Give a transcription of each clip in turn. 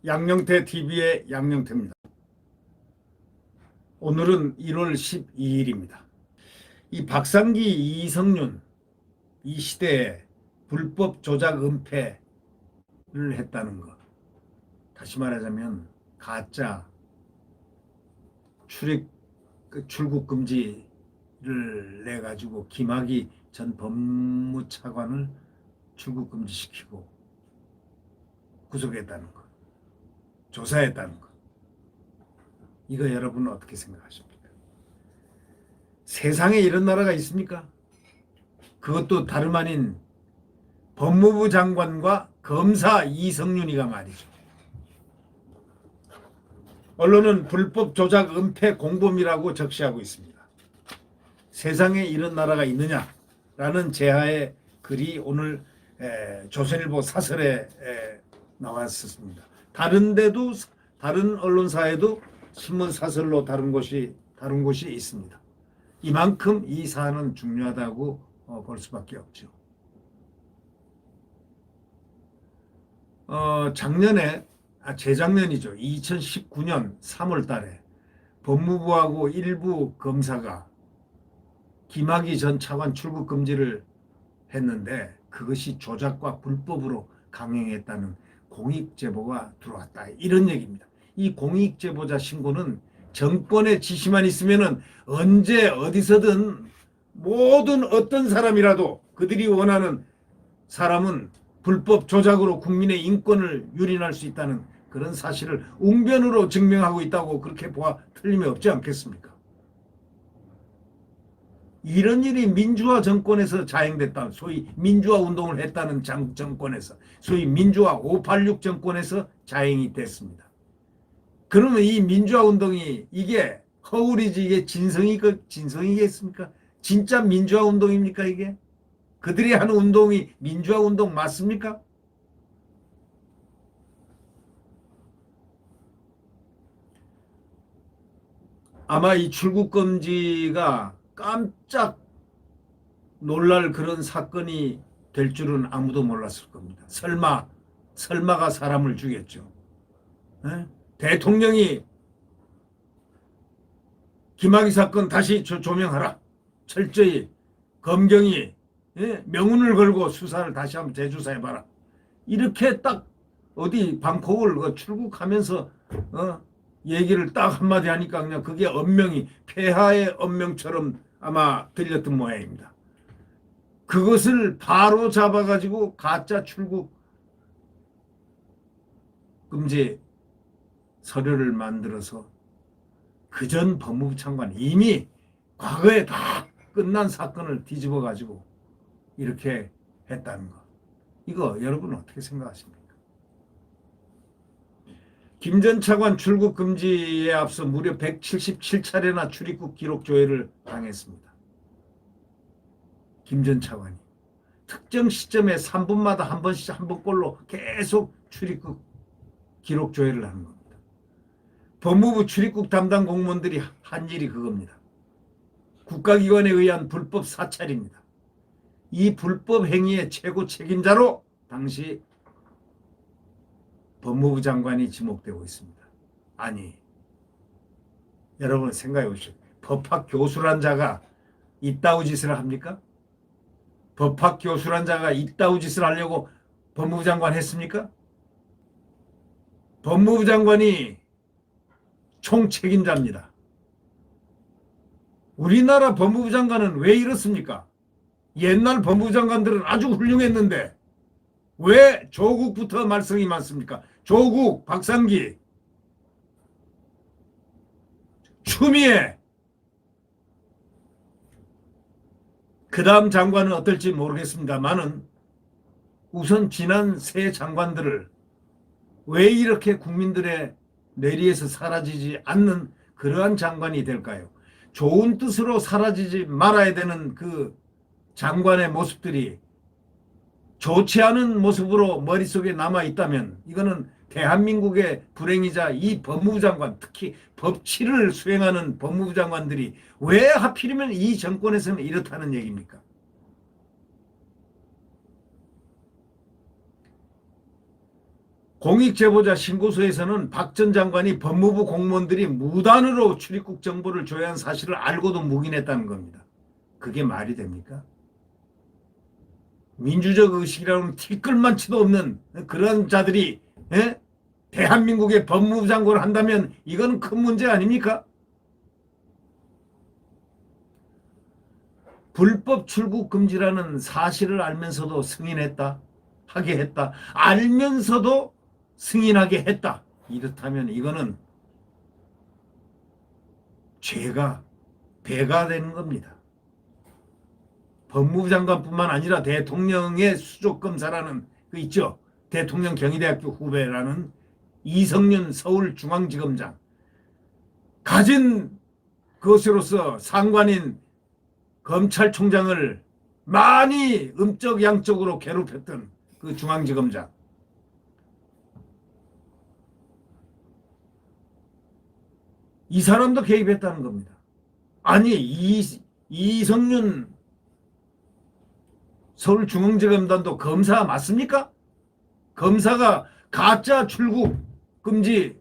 양영태 TV의 양영태입니다. 오늘은 1월 12일입니다. 이 박상기, 이성윤 이 시대에 불법 조작 은폐를 했다는 것. 다시 말하자면 가짜 출국 금지를 내 가지고 김학의 전 법무차관을 출국 금지시키고 구속했다는 것. 조사했다는 것. 이거 여러분은 어떻게 생각하십니까? 세상에 이런 나라가 있습니까? 그것도 다름 아닌 법무부 장관과 검사 이성윤이가 말이죠. 언론은 불법 조작 은폐 공범이라고 적시하고 있습니다. 세상에 이런 나라가 있느냐라는 제하의 글이 오늘 조선일보 사설에 나왔었습니다. 다른 언론사에도 신문 사설로 다룬 곳이 있습니다. 이만큼 이 사안은 중요하다고 볼 수밖에 없죠. 재작년이죠. 2019년 3월 달에 법무부하고 일부 검사가 김학의 전 차관 출국 금지를 했는데 그것이 조작과 불법으로 강행했다는 공익제보가 들어왔다. 이런 얘기입니다. 이 공익제보자 신고는 정권의 지시만 있으면은 언제 어디서든 모든 어떤 사람이라도 그들이 원하는 사람은 불법 조작으로 국민의 인권을 유린할 수 있다는 그런 사실을 웅변으로 증명하고 있다고 그렇게 보아 틀림이 없지 않겠습니까? 이런 일이 민주화 정권에서 자행됐다. 소위 민주화 운동을 했다는 정권에서, 소위 민주화 586 정권에서 자행이 됐습니다. 그러면 이 민주화 운동이 이게 허울이지 이게 진성이겠습니까? 진짜 민주화 운동입니까 이게? 그들이 하는 운동이 민주화 운동 맞습니까? 아마 이 출국 금지가 깜짝 놀랄 그런 사건이 될 줄은 아무도 몰랐을 겁니다. 설마가 사람을 죽였죠. 에? 대통령이 김학의 사건 다시 조명하라. 철저히 검경이 명운을 걸고 수사를 다시 한번 재조사해봐라. 이렇게 딱 어디 방콕을 출국하면서 얘기를 딱 한마디 하니까 그냥 그게 언명이 폐하의 언명처럼 아마 들렸던 모양입니다. 그것을 바로 잡아가지고 가짜 출국 금지 서류를 만들어서 그전 법무부 장관이 이미 과거에 다 끝난 사건을 뒤집어 가지고 이렇게 했다는 거. 이거 여러분은 어떻게 생각하십니까? 김 전 차관 출국 금지에 앞서 무려 177차례나 출입국 기록 조회를 당했습니다. 김 전 차관이 특정 시점에 3분마다 한 번씩 한 번꼴로 계속 출입국 기록 조회를 하는 겁니다. 법무부 출입국 담당 공무원들이 한 일이 그겁니다. 국가기관에 의한 불법 사찰입니다. 이 불법 행위의 최고 책임자로 당시 법무부 장관이 지목되고 있습니다. 아니, 여러분 생각해 보십시오. 법학 교수란 자가 이따위 짓을 합니까? 법학 교수란 자가 이따위 짓을 하려고 법무부 장관 했습니까? 법무부 장관이 총책임자입니다. 우리나라 법무부 장관은 왜 이렇습니까? 옛날 법무부 장관들은 아주 훌륭했는데 왜 조국부터 말썽이 많습니까? 조국, 박상기, 추미애, 그 다음 장관은 어떨지 모르겠습니다만은 우선 지난 새 장관들을 왜 이렇게 국민들의 뇌리에서 사라지지 않는 그러한 장관이 될까요? 좋은 뜻으로 사라지지 말아야 되는 그 장관의 모습들이 좋지 않은 모습으로 머릿속에 남아있다면 이거는 대한민국의 불행이자 이 법무부 장관, 특히 법치를 수행하는 법무부 장관들이 왜 하필이면 이 정권에서는 이렇다는 얘기입니까? 공익제보자 신고서에서는 박 전 장관이 법무부 공무원들이 무단으로 출입국 정보를 조회한 사실을 알고도 묵인했다는 겁니다. 그게 말이 됩니까? 민주적 의식이라는 티끌만치도 없는 그런 자들이 대한민국의 법무부 장관을 한다면 이건 큰 문제 아닙니까? 불법 출국 금지라는 사실을 알면서도 승인했다. 하게 했다. 알면서도 승인하게 했다. 이렇다면 이거는 죄가 배가 되는 겁니다. 법무부 장관뿐만 아니라 대통령의 수족검사라는 그 있죠. 대통령 경희대학교 후배라는 이성윤 서울중앙지검장 가진 것으로서 상관인 검찰총장을 많이 음적 양적으로 괴롭혔던 그 중앙지검장 이 사람도 개입했다는 겁니다. 아니 이성윤 서울중앙지검단도 검사 맞습니까? 검사가 가짜 출국 금지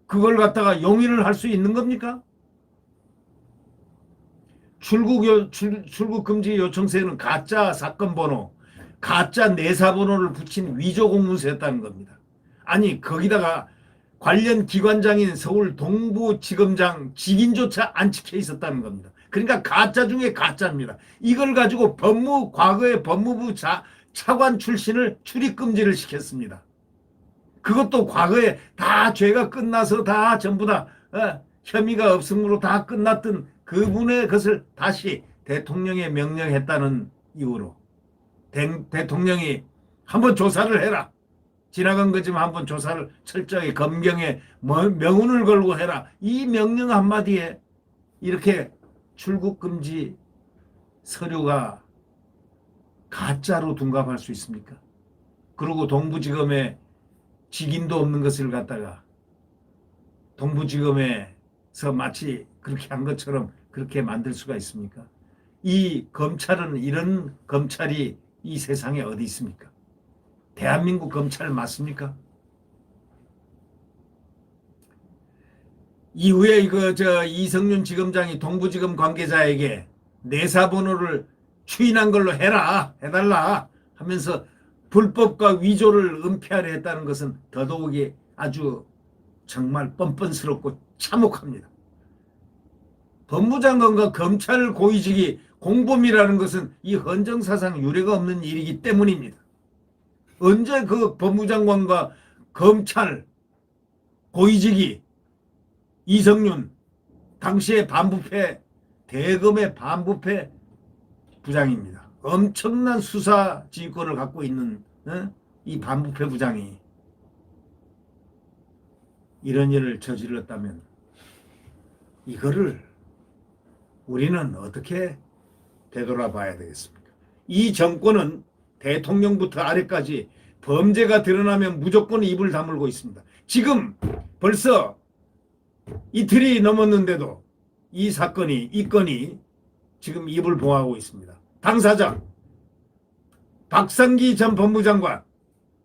그걸 갖다가 용인을 할 수 있는 겁니까? 출국 금지 요청서에는 가짜 사건 번호, 가짜 내사 번호를 붙인 위조 공문서였다는 겁니다. 아니 거기다가 관련 기관장인 서울 동부지검장 직인조차 안 찍혀 있었다는 겁니다. 그러니까 가짜 중에 가짜입니다. 이걸 가지고 과거에 법무부 차관 출신을 출입금지를 시켰습니다. 그것도 과거에 다 죄가 끝나서 다 전부 다 혐의가 없음으로 다 끝났던 그분의 것을 다시 대통령에 명령했다는 이유로 대통령이 한번 조사를 해라. 지나간 거지만 한번 조사를 철저히 검경에 명운을 걸고 해라. 이 명령 한마디에 이렇게 출국금지 서류가 가짜로 둔갑할 수 있습니까? 그리고 동부지검에 직인도 없는 것을 갖다가 동부지검에서 마치 그렇게 한 것처럼 그렇게 만들 수가 있습니까? 이 검찰은 이런 검찰이 이 세상에 어디 있습니까? 대한민국 검찰 맞습니까? 이후에 이성윤 지검장이 동부지검 관계자에게 내사번호를 추인한 걸로 해달라 하면서 불법과 위조를 은폐하려 했다는 것은 더더욱이 아주 정말 뻔뻔스럽고 참혹합니다. 법무장관과 검찰 고위직이 공범이라는 것은 이 헌정사상 유례가 없는 일이기 때문입니다. 언제 그 법무장관과 검찰 고위직이 이성윤 당시의 반부패 대검의 반부패 부장입니다. 엄청난 수사 지휘권을 갖고 있는 이 반부패 부장이 이런 일을 저질렀다면 이거를 우리는 어떻게 되돌아봐야 되겠습니까? 이 정권은 대통령부터 아래까지 범죄가 드러나면 무조건 입을 다물고 있습니다. 지금 벌써 이틀이 넘었는데도 이 건이 지금 입을 보호하고 있습니다. 당사자 박상기 전 법무장관,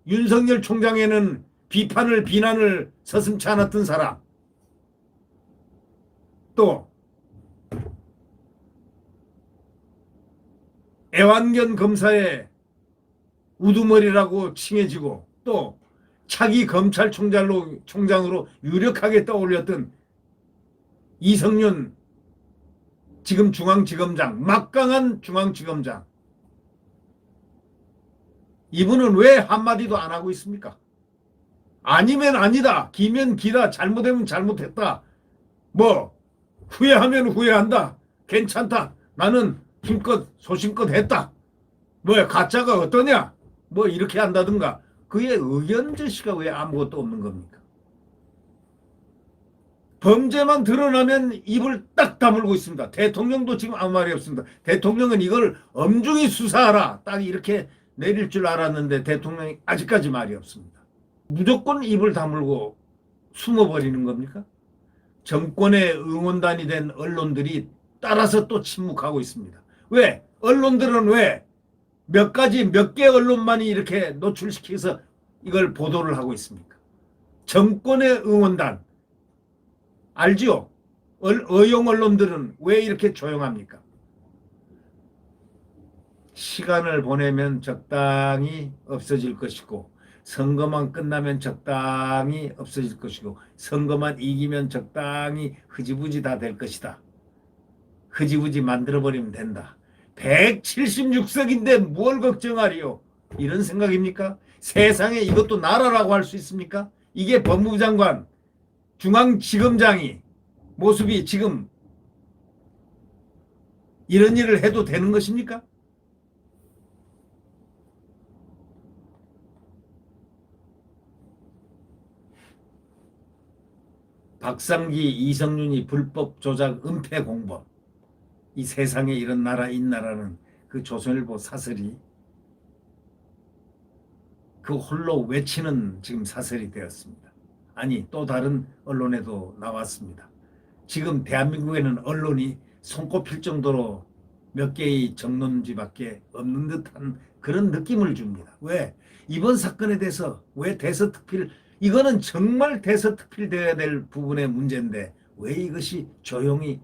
윤석열 총장에는 비난을 서슴지 않았던 사람, 또 애완견 검사의 우두머리라고 칭해지고 또 차기 검찰총장으로 유력하게 떠올렸던 이성윤 지금 중앙지검장, 막강한 중앙지검장, 이분은 왜 한마디도 안 하고 있습니까? 아니면 아니다, 기면 기다, 잘못하면 잘못했다, 후회하면 후회한다, 괜찮다, 나는 힘껏 소신껏 했다, 가짜가 어떠냐, 이렇게 한다든가. 그의 의견 제시가 왜 아무것도 없는 겁니까? 범죄만 드러나면 입을 딱 다물고 있습니다. 대통령도 지금 아무 말이 없습니다. 대통령은 이걸 엄중히 수사하라 딱 이렇게 내릴 줄 알았는데 대통령이 아직까지 말이 없습니다. 무조건 입을 다물고 숨어버리는 겁니까? 정권의 응원단이 된 언론들이 따라서 또 침묵하고 있습니다. 왜? 언론들은 몇 개 언론만이 이렇게 노출시켜서 이걸 보도를 하고 있습니까? 정권의 응원단 알지요? 어용 언론들은 왜 이렇게 조용합니까? 시간을 보내면 적당히 없어질 것이고 선거만 끝나면 적당히 없어질 것이고 선거만 이기면 적당히 흐지부지 다 될 것이다. 흐지부지 만들어버리면 된다. 176석인데 뭘 걱정하리요? 이런 생각입니까? 세상에 이것도 나라라고 할 수 있습니까? 이게 법무부 장관, 중앙지검장이 모습이 지금 이런 일을 해도 되는 것입니까? 박상기, 이성윤이 불법 조작 은폐 공범. 이 세상에 이런 나라 있나라는 그 조선일보 사설이 그 홀로 외치는 지금 사설이 되었습니다. 아니 또 다른 언론에도 나왔습니다. 지금 대한민국에는 언론이 손꼽힐 정도로 몇 개의 정론지밖에 없는 듯한 그런 느낌을 줍니다. 왜? 이번 사건에 대해서 왜 대서특필 이거는 정말 대서특필되어야 될 부분의 문제인데 왜 이것이 조용히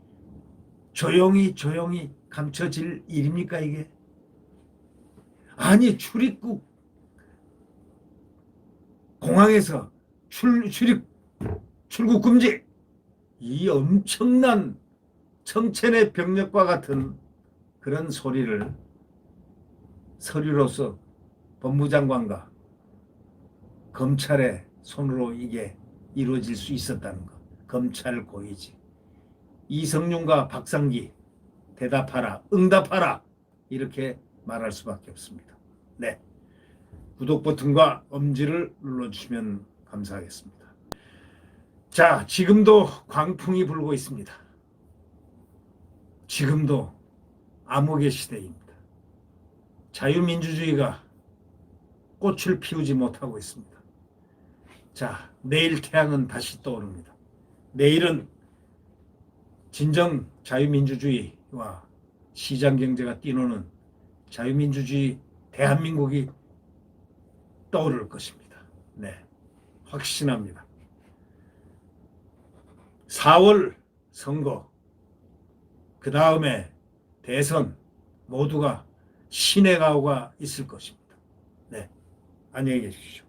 감춰질 일입니까 이게? 아니 출입국 공항에서 출국 금지 이 엄청난 청천의 병력과 같은 그런 소리를 서류로서 법무장관과 검찰의 손으로 이게 이루어질 수 있었다는 것. 검찰 고의지. 이성윤과 박상기 대답하라, 응답하라 이렇게 말할 수밖에 없습니다. 네, 구독 버튼과 엄지를 눌러주시면 감사하겠습니다. 자, 지금도 광풍이 불고 있습니다. 지금도 암흑의 시대입니다. 자유민주주의가 꽃을 피우지 못하고 있습니다. 자, 내일 태양은 다시 떠오릅니다. 내일은 진정 자유민주주의와 시장경제가 뛰노는 자유민주주의 대한민국이 떠오를 것입니다. 네, 확신합니다. 4월 선거, 그 다음에 대선 모두가 신의 가호가 있을 것입니다. 네, 안녕히 계십시오.